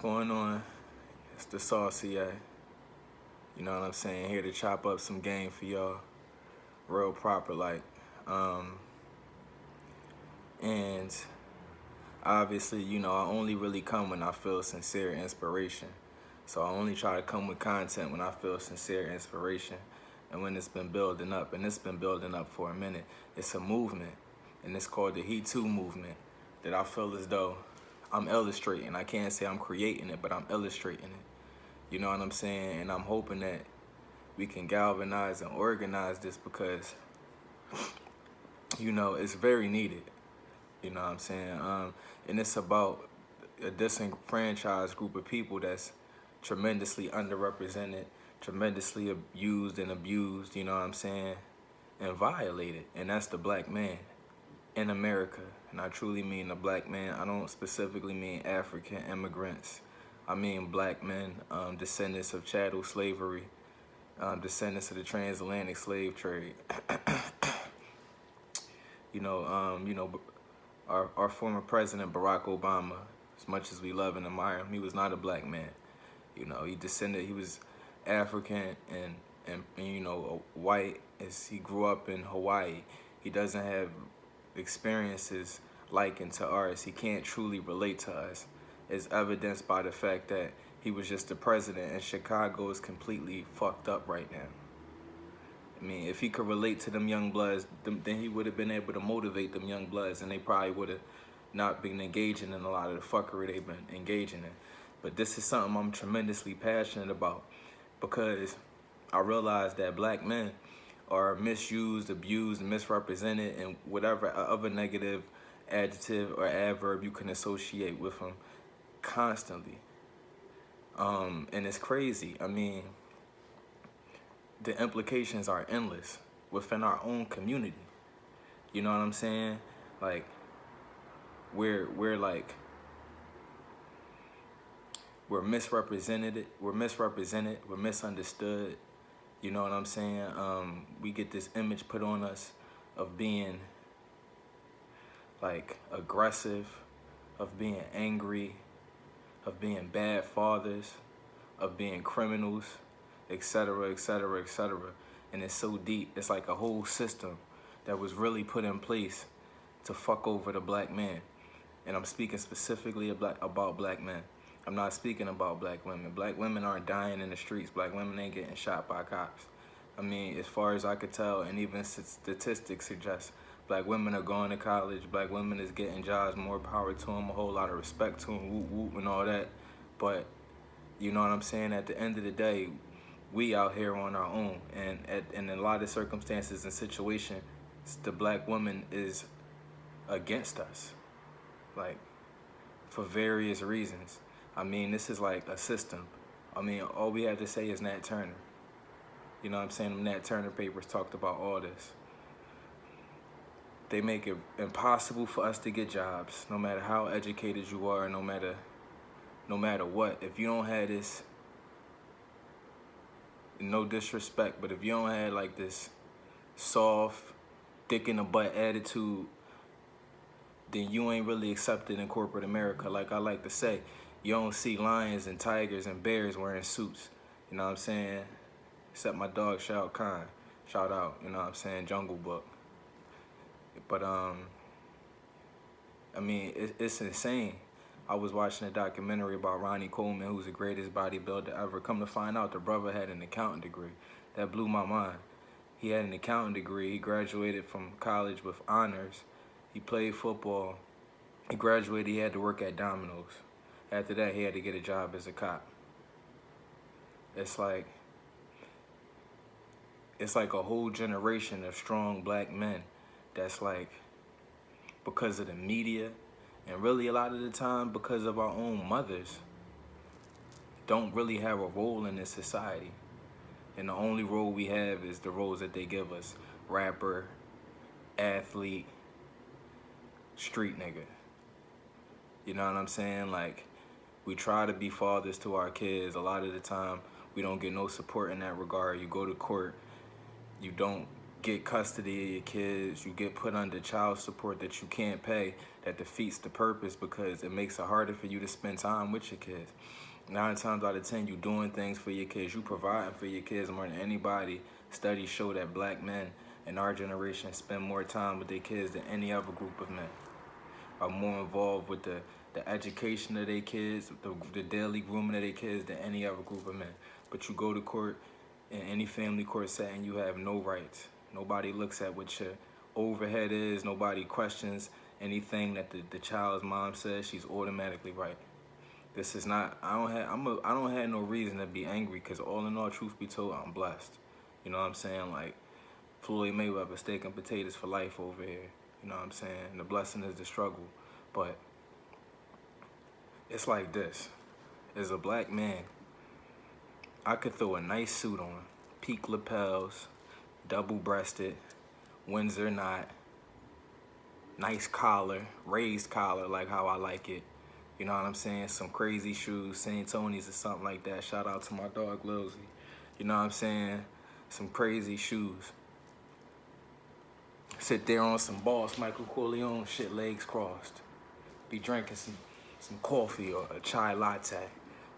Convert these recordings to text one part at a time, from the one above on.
going on? It's the Saucy, you know what I'm saying? Here to chop up some game for y'all, real proper like. And obviously, you know, I only really come when I feel sincere inspiration. So I only try to come with content when I feel sincere inspiration and when it's been building up. And it's been building up for a minute. It's a movement, and it's called the HeToo movement that I feel as though I'm illustrating. I can't say I'm creating it, but I'm illustrating it. You know what I'm saying? And I'm hoping that we can galvanize and organize this because, you know, it's very needed. You know what I'm saying? And it's about a disenfranchised group of people that's tremendously underrepresented, tremendously used and abused, you know what I'm saying, and violated. And that's the black man in America. And I truly mean the black man. I don't specifically mean African immigrants. I mean black men, descendants of chattel slavery, descendants of the transatlantic slave trade. You know, our former president Barack Obama, as much as we love and admire him, he was not a black man. You know, he was African and you know, white as he grew up in Hawaii. He doesn't have experiences likened to ours. He can't truly relate to us, as evidenced by the fact that he was just the president and Chicago is completely fucked up right now. I mean, if he could relate to them young bloods, then he would have been able to motivate them young bloods, and they probably would have not been engaging in a lot of the fuckery they've been engaging in. But this is something I'm tremendously passionate about because I realize that black men are misused, abused, and misrepresented, and whatever other negative adjective or adverb you can associate with them constantly. And it's crazy. I mean, the implications are endless within our own community. You know what I'm saying? Like, we're misrepresented, we're misunderstood. You know what I'm saying? We get this image put on us of being like aggressive, of being angry, of being bad fathers, of being criminals, etc., etc., etc. And it's so deep. It's like a whole system that was really put in place to fuck over the black man. And I'm speaking specifically about black men. I'm not speaking about black women. Black women aren't dying in the streets. Black women ain't getting shot by cops. I mean, as far as I could tell, and even statistics suggest, black women are going to college. Black women is getting jobs. More power to them. A whole lot of respect to them. Whoop whoop and all that. But you know what I'm saying? At the end of the day, we out here on our own, and in a lot of circumstances and situations, the black woman is against us, like, for various reasons. I mean, this is like a system. I mean, all we have to say is Nat Turner. You know what I'm saying? The Nat Turner papers talked about all this. They make it impossible for us to get jobs, no matter how educated you are, no matter what. If you don't have this, no disrespect, but if you don't have like this soft, thick in the butt attitude, then you ain't really accepted in corporate America. Like I like to say, you don't see lions and tigers and bears wearing suits. You know what I'm saying? Except my dog Shao Khan. Shout out, you know what I'm saying, Jungle Book. But I mean, it's insane. I was watching a documentary about Ronnie Coleman, who's the greatest bodybuilder ever. Come to find out, the brother had an accounting degree. That blew my mind. He had an accounting degree. He graduated from college with honors. He played football. He graduated. He had to work at Domino's. After that, he had to get a job as a cop. It's like a whole generation of strong black men that's like, because of the media, and really a lot of the time because of our own mothers, don't really have a role in this society. And the only role we have is the roles that they give us. Rapper, athlete, street nigga. You know what I'm saying? Like, we try to be fathers to our kids. A lot of the time, we don't get no support in that regard. You go to court, you don't get custody of your kids, you get put under child support that you can't pay, that defeats the purpose because it makes it harder for you to spend time with your kids. 9 times out of 10, you doing things for your kids, you providing for your kids more than anybody. Studies show that black men in our generation spend more time with their kids than any other group of men, are more involved with the education of their kids, the daily grooming of their kids than any other group of men. But you go to court, in any family court setting, you have no rights. Nobody looks at what your overhead is. Nobody questions anything that the child's mom says. She's automatically right. This is not, I don't have no reason to be angry because all in all, truth be told, I'm blessed. You know what I'm saying? Like Floyd Mayweather, steak and potatoes for life over here. You know what I'm saying? And the blessing is the struggle. But it's like this. As a black man, I could throw a nice suit on, peak lapels, double-breasted, Windsor knot, nice collar, raised collar like how I like it. You know what I'm saying? Some crazy shoes, St. Tony's or something like that. Shout out to my dog, Lilzy. You know what I'm saying? Some crazy shoes. Sit there on some Boss Michael Corleone shit, legs crossed. Be drinking some coffee or a chai latte.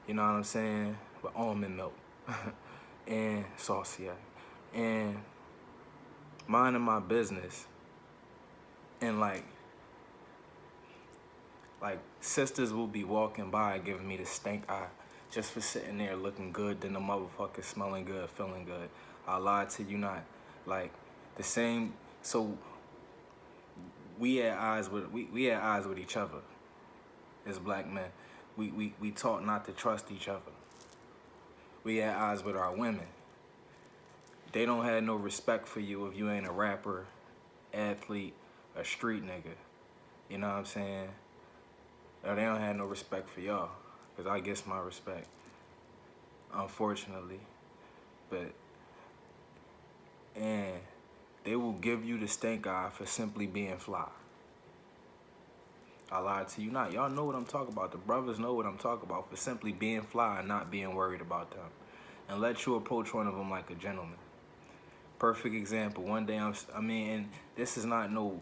You know what I'm saying? With almond milk and saucier. And minding my business. And like sisters will be walking by giving me the stink eye just for sitting there looking good, then the motherfucker smelling good, feeling good. I lied to you not. Like the same. So we at odds with each other as black men. We taught not to trust each other. We at odds with our women. They don't have no respect for you if you ain't a rapper, athlete, a street nigga. You know what I'm saying? Or they don't have no respect for y'all, because I guess my respect, unfortunately. And they will give you the stink eye for simply being fly. I lied to you not. Y'all know what I'm talking about. The brothers know what I'm talking about for simply being fly and not being worried about them. And let you approach one of them like a gentleman. Perfect example. One day and this is not no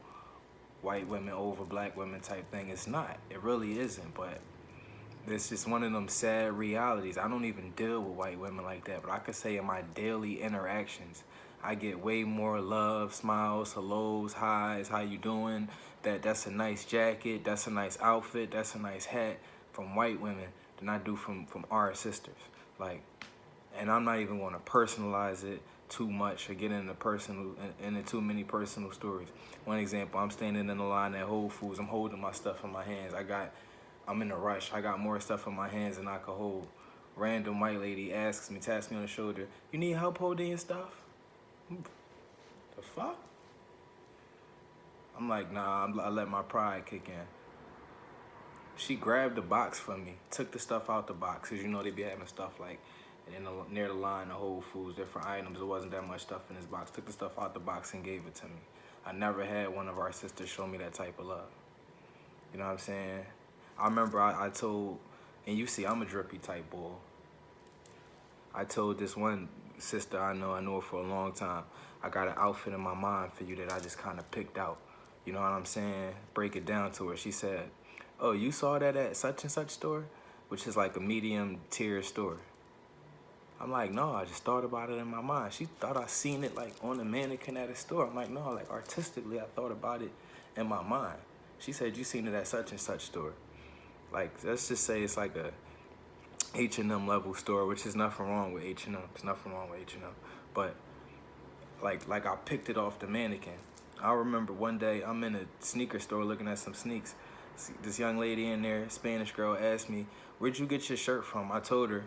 white women over black women type thing. It's not. It really isn't. But it's just one of them sad realities. I don't even deal with white women like that. But I could say in my daily interactions, I get way more love, smiles, hellos, highs, how you doing? That's a nice jacket, that's a nice outfit, that's a nice hat from white women than I do from our sisters. Like, and I'm not even going to personalize it too much or get into too many personal stories. One example, I'm standing in the line at Whole Foods. I'm holding my stuff in my hands. I'm in a rush. I got more stuff in my hands than I could hold. Random white lady taps me on the shoulder. You need help holding your stuff? The fuck? I'm like, nah, I let my pride kick in. She grabbed the box from me, took the stuff out the box, because you know they be having stuff like near the line of Whole Foods, different items. There wasn't that much stuff in this box. Took the stuff out the box and gave it to me. I never had one of our sisters show me that type of love. You know what I'm saying? I remember I told, and you see, I'm a drippy type boy. I told this one sister I know her for a long time, I got an outfit in my mind for you that I just kind of picked out. You know what I'm saying? Break it down to her. She said, oh, you saw that at such and such store? Which is like a medium tier store. I'm like, no, I just thought about it in my mind. She thought I seen it like on a mannequin at a store. I'm like, no, like artistically, I thought about it in my mind. She said, you seen it at such and such store. Like, let's just say it's like a H&M level store, which is nothing wrong with H&M. There's nothing wrong with H&M. But like I picked it off the mannequin. I remember one day I'm in a sneaker store looking at some sneaks. This young lady in there, Spanish girl, asked me, where'd you get your shirt from? I told her.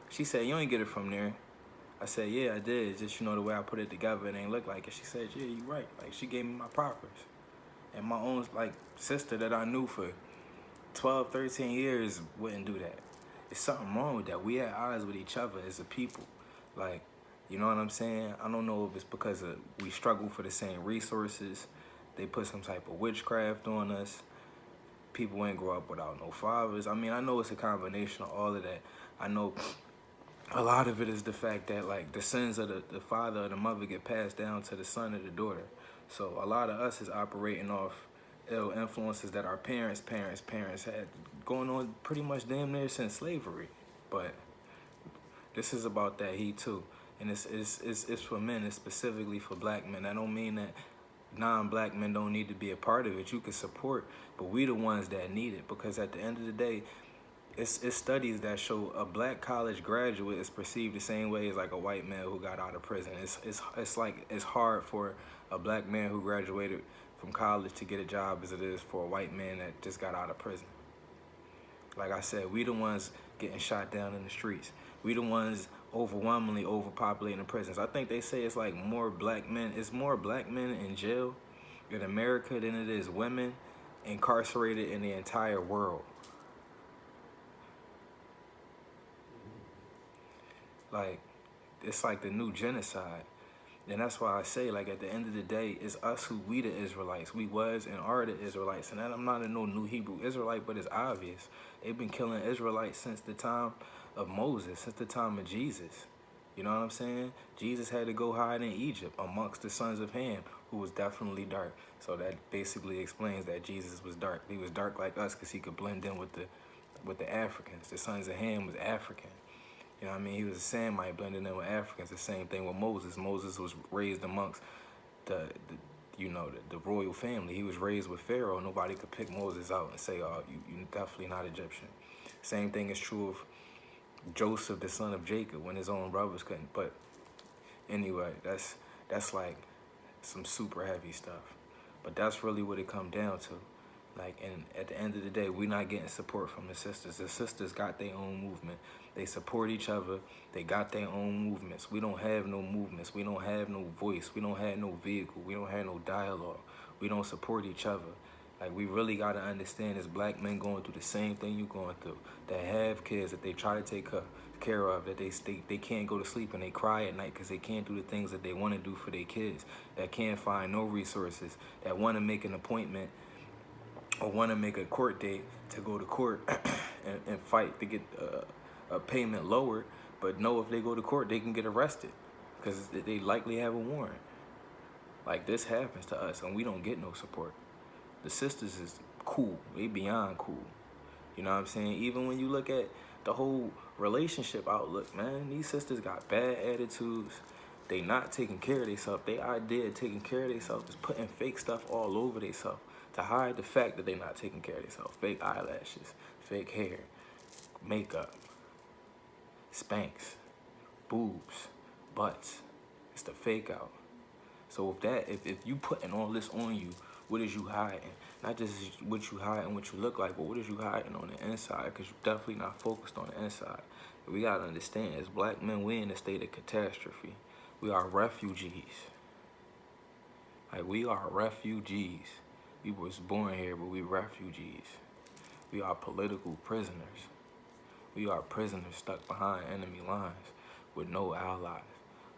She said, you ain't get it from there. I said, yeah, I did. Just, you know, the way I put it together, it ain't look like it. She said, yeah, you right. Like, she gave me my propers. And my own, like, sister that I knew for 12, 13 years wouldn't do that. There's something wrong with that. We at odds with each other as a people. Like, you know what I'm saying? I don't know if it's because we struggle for the same resources. They put some type of witchcraft on us. People ain't grow up without no fathers. I mean, I know it's a combination of all of that. I know a lot of it is the fact that like the sins of the father or the mother get passed down to the son or the daughter. So a lot of us is operating off ill influences that our parents had going on pretty much damn near since slavery. But this is about that HeToo. And it's for men, it's specifically for black men. I don't mean that non-black men don't need to be a part of it. You can support, but we the ones that need it, because at the end of the day, it's studies that show a black college graduate is perceived the same way as like a white man who got out of prison. It's like it's hard for a black man who graduated from college to get a job as it is for a white man that just got out of prison. Like I said, we the ones getting shot down in the streets. We the ones overwhelmingly overpopulating the prisons. I think they say it's like more black men. It's more black men in jail in America than it is women incarcerated in the entire world. Like, it's like the new genocide. And that's why I say, like, at the end of the day, it's us we the Israelites. We was and are the Israelites. And I'm not a no new Hebrew Israelite, but it's obvious. They've been killing Israelites since the time of Moses, since the time of Jesus. You know what I'm saying? Jesus had to go hide in Egypt amongst the sons of Ham, who was definitely dark. So that basically explains that Jesus was dark. He was dark like us because he could blend in with the Africans. The sons of Ham was African. You know what I mean? He was a Semite blending in with Africans. The same thing with Moses. Moses was raised amongst the royal family. He was raised with Pharaoh. Nobody could pick Moses out and say, oh, you're definitely not Egyptian. Same thing is true of Joseph, the son of Jacob, when his own brothers couldn't. But anyway, that's like some super heavy stuff. But that's really what it come down to. Like, and at the end of the day, we're not getting support from the sisters. The sisters got their own movement. They support each other. They got their own movements. We don't have no movements. We don't have no voice. We don't have no vehicle. We don't have no dialogue. We don't support each other. Like, we really got to understand as black men going through the same thing you're going through, that have kids that they try to take care of, that they can't go to sleep and they cry at night because they can't do the things that they want to do for their kids, that can't find no resources, that want to make an appointment or want to make a court date to go to court and fight to get a payment lowered, but know if they go to court, they can get arrested because they likely have a warrant. Like, this happens to us, and we don't get no support. The sisters is cool. They beyond cool. You know what I'm saying? Even when you look at the whole relationship outlook, man, these sisters got bad attitudes. They not taking care of themselves. They idea of taking care of themselves is putting fake stuff all over themselves to hide the fact that they not taking care of themselves. Fake eyelashes, fake hair, makeup, Spanx, boobs, butts. It's the fake out. So if you putting all this on you, what is you hiding? Not just what you hiding, what you look like, but what is you hiding on the inside? Because you're definitely not focused on the inside. We gotta understand, as black men, we in a state of catastrophe. We are refugees. Like, we are refugees. We was born here, but we refugees. We are political prisoners. We are prisoners stuck behind enemy lines with no allies.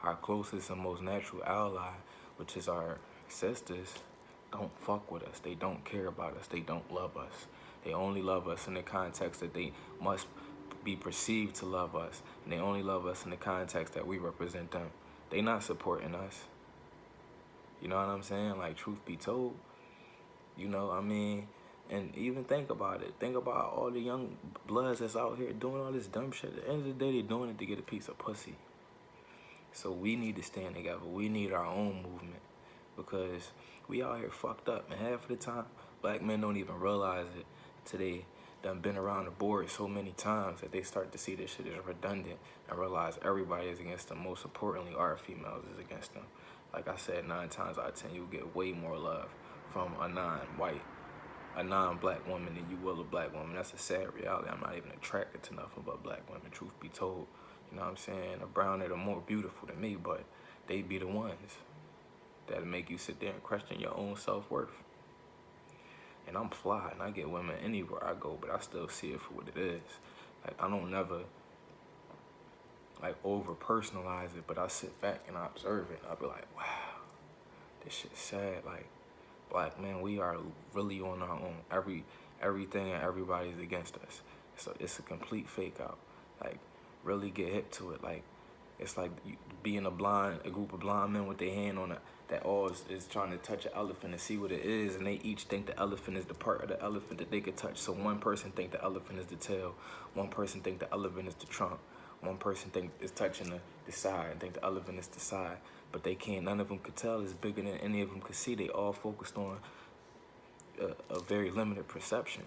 Our closest and most natural ally, which is our sisters, don't fuck with us. They don't care about us. They don't love us. They only love us in the context that they must be perceived to love us. And they only love us in the context that we represent them. They not supporting us. You know what I'm saying? Like, truth be told, you know, I mean, and even think about it. Think about all the young bloods that's out here doing all this dumb shit. At the end of the day, they're doing it to get a piece of pussy. So we need to stand together. We need our own movement because we out here fucked up. And half of the time, black men don't even realize it till they done been around the board so many times that they start to see this shit is redundant and realize everybody is against them. Most importantly, our females is against them. Like I said, 9 times out of 10, you get way more love from a non-black woman than you will a black woman. That's a sad reality. I'm not even attracted to nothing but black women, truth be told. You know what I'm saying? The browner, they're more beautiful than me, but they be the ones that'll make you sit there and question your own self-worth. And I'm fly, and I get women anywhere I go, but I still see it for what it is. Like, I don't never, like, over-personalize it, but I sit back and I observe it, and I'll be like, wow, this shit's sad. Like, black men, we are really on our own. Everything and everybody's against us. So it's a complete fake out. Like, really get hip to it. Like, it's like being a group of blind men with their hand on it that all is trying to touch an elephant and see what it is, and they each think the elephant is the part of the elephant that they could touch. So one person think the elephant is the tail, one person think the elephant is the trunk, one person think is touching the side and think the elephant is the side, but they can't. None of them could tell. It's bigger than any of them could see. They all focused on a very limited perception.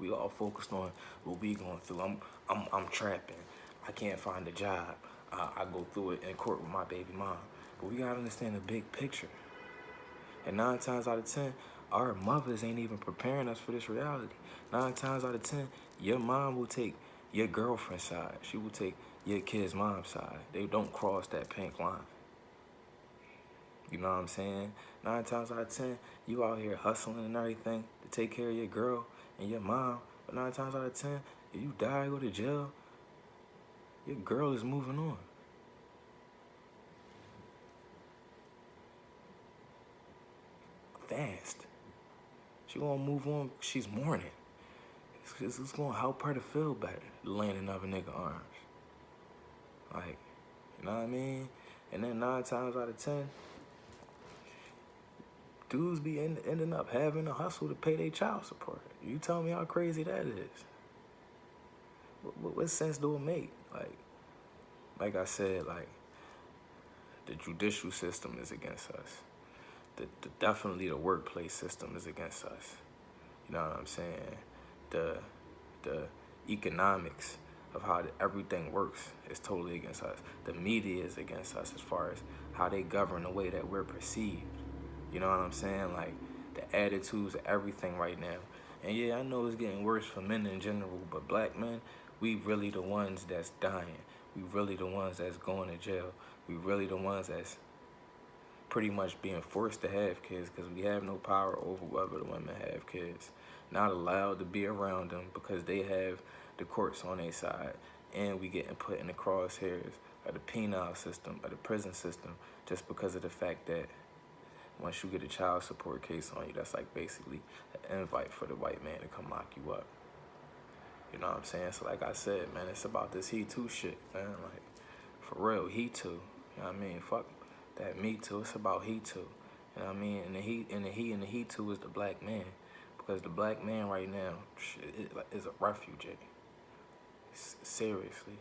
We all focused on what we going through. I'm trapping. I can't find a job. I go through it in court with my baby mom. But we gotta understand the big picture. And 9 times out of 10, our mothers ain't even preparing us for this reality. 9 times out of 10, your mom will take your girlfriend's side. She will take your kid's mom's side. They don't cross that pink line. You know what I'm saying? 9 times out of 10, you out here hustling and everything to take care of your girl and your mom. But 9 times out of 10, if you die, go to jail, your girl is moving on. Fast. She gonna move on. She's mourning. It's gonna help her to feel better, laying in another nigga arms. Like, you know what I mean? And then 9 times out of 10, dudes be ending up having to hustle to pay their child support. You tell me how crazy that is. What sense do it make? Like I said, like, the judicial system is against us. Definitely the workplace system is against us. You know what I'm saying? The economics of how everything works is totally against us. The media is against us as far as how they govern the way that we're perceived. You know what I'm saying? Like, the attitudes of everything right now. And yeah, I know it's getting worse for men in general, but black men, we really the ones that's dying. We really the ones that's going to jail. We really the ones that's pretty much being forced to have kids because we have no power over whether the women have kids. Not allowed to be around them because they have the courts on their side, and we getting put in the crosshairs of the penal system, of the prison system, just because of the fact that once you get a child support case on you, that's like basically an invite for the white man to come lock you up. You know what I'm saying? So like I said, man, it's about this HeToo shit, man. Like, for real, HeToo. You know what I mean? Fuck that Me Too. It's about HeToo. You know what I mean? And the HeToo is the black man. Because the black man right now is a refugee. Seriously.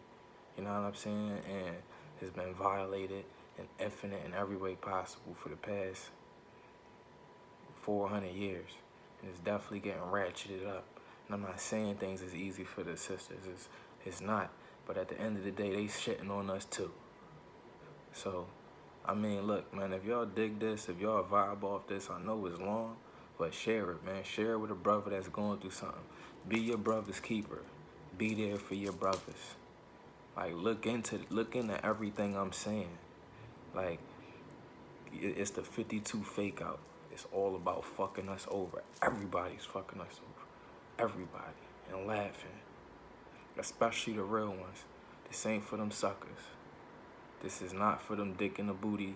You know what I'm saying? And has been violated and infinite in every way possible for the past 400 years. And it's definitely getting ratcheted up. And I'm not saying things is easy for the sisters. It's not. But at the end of the day, they shitting on us too. So, I mean, look, man, if y'all dig this, if y'all vibe off this, I know it's long, but share it, man. Share it with a brother that's going through something. Be your brother's keeper. Be there for your brothers. Like, look into everything I'm saying. Like, it's the 52 fake out. It's all about fucking us over. Everybody's fucking us over. Everybody. And laughing. Especially the real ones. This ain't for them suckers. This is not for them dick in the booty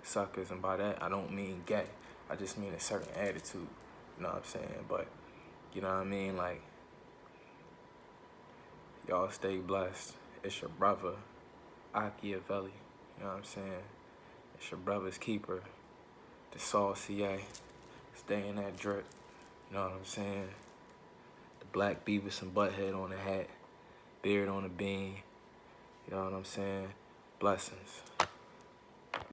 suckers. And by that, I don't mean gay. I just mean a certain attitude. You know what I'm saying? But, you know what I mean? Like, y'all stay blessed. It's your brother, Machiavelli. You know what I'm saying? It's your brother's keeper, the saucy A. Stay in that drip. You know what I'm saying? The black Beavis and Butthead on the hat, beard on the bean. You know what I'm saying? Blessings.